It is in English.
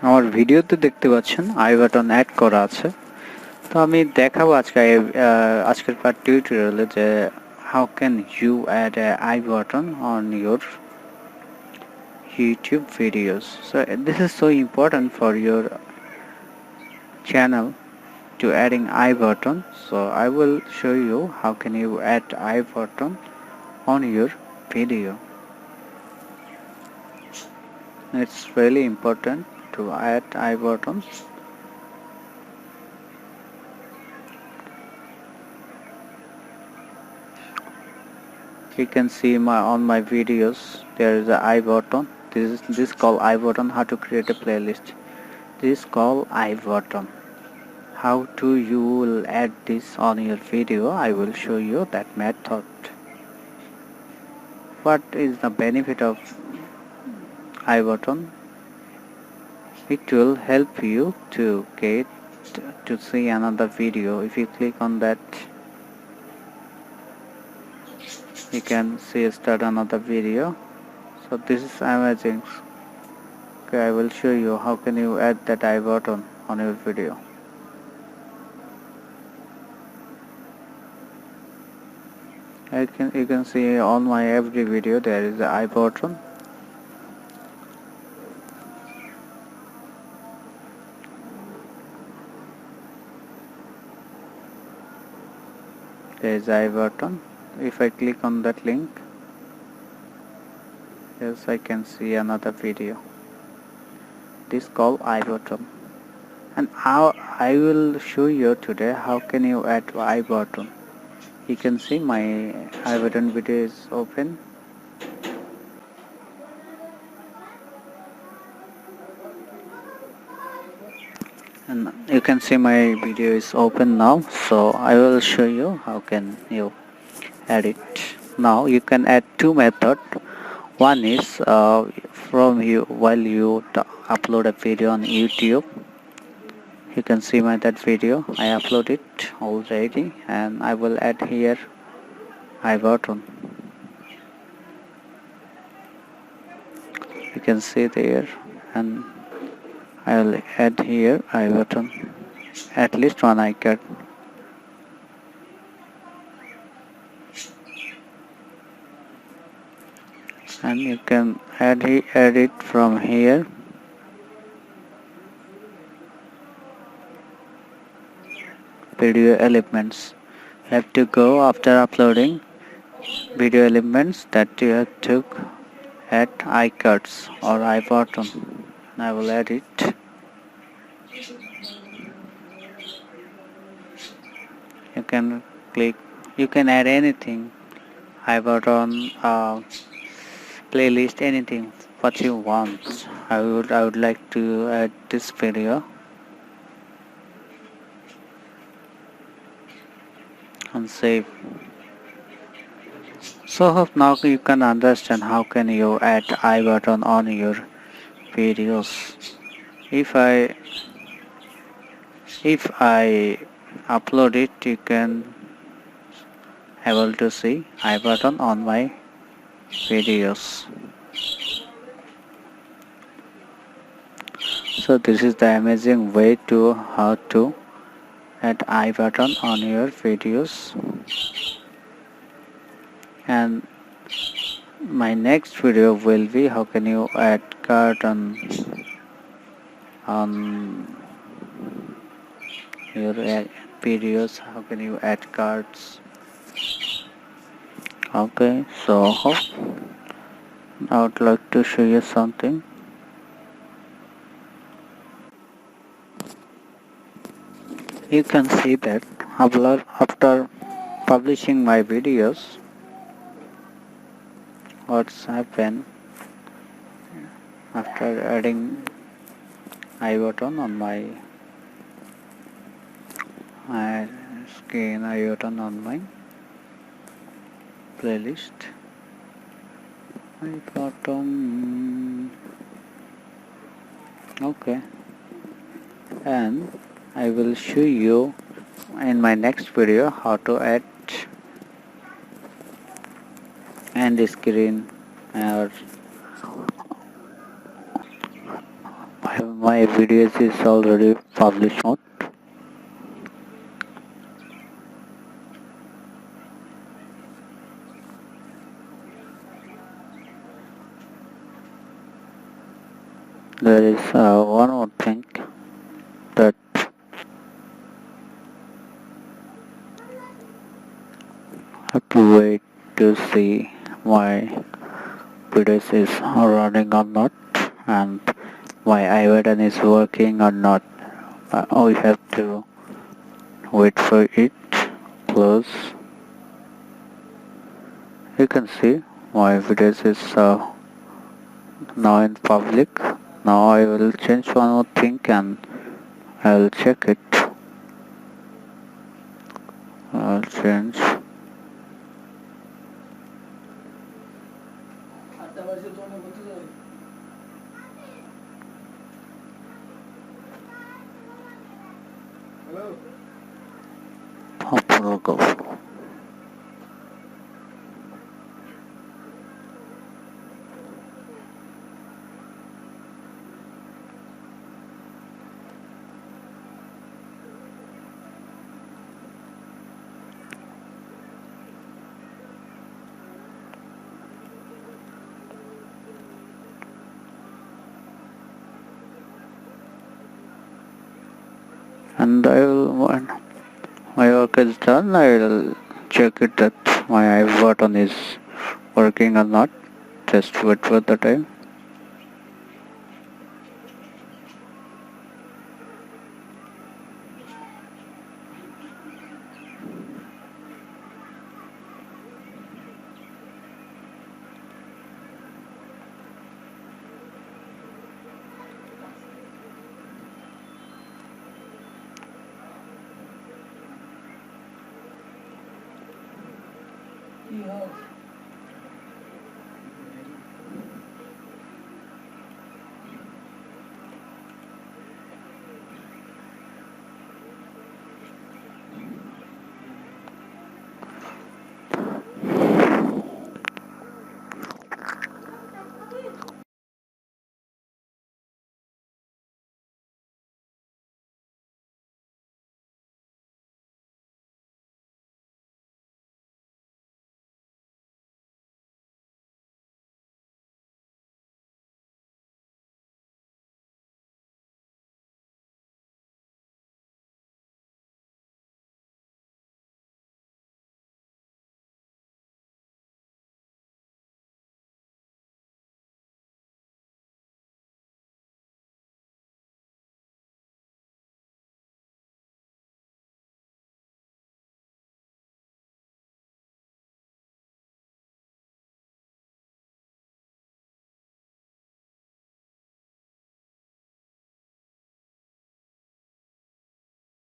আমার ভিডিওতে দেখতে পাচ্ছেন আই বাটন অ্যাড করা আছে। তো আমি দেখাবো আজকের পার্ট টিউটোরিয়ালে যে how can you add a I button on your YouTube videos. So this is so important for your channel to adding I button. So I will show you how can you add I button on your video. It's really important to add I buttons. You can see on my videos there is a I button. This called I button. How to create a playlist. This called I button. How to you will add this on your video. I will show you that method. What is the benefit of I button? It will help you to get to see another video. If you click on that, you can see start another video. So this is amazing. Okay, I will show you how can you add that I button on your video. You can see on my every video there is the I button. There is I button. If I click on that link, yes, I can see another video. This called I button. And how I will show you today how can you add I button. You can see my I button video is open. And you can see my video is open now. So I will show you how can you add it. Now you can add two methods. One is from you while you upload a video on YouTube. You can see that video. I upload it already, and I will add here I button. You can see there, and I will add here I button. At least one icon. And you can add it from here. Video elements. You have to go after uploading video elements that you have to add iCards or iButton. I will add it. You can click. You can add anything. iButton, playlist, anything what you want. I would like to add this video and save. So hope now you can understand how can you add I button on your videos. If I upload it, you can able to see I button on my videos. So this is the amazing way to how to add I button on your videos. And my next video will be how can you add card on your videos. How can you add cards? Okay, so I would like to show you something. You can see that after publishing my videos, what's happened after adding I button on my screen, I button on my playlist. I button. Okay, and I will show you in my next video how to add end screen or my videos is already published mode. There is one more thing that I have to wait to see my videos is running or not and my iButton is working or not. We have to wait for it. Close. You can see my videos is now in public. Now I will change one more thing and I will check it. I'll change. Go. And I will, when my work is done, I will check it that my button is working or not. Just wait for the time. Yeah.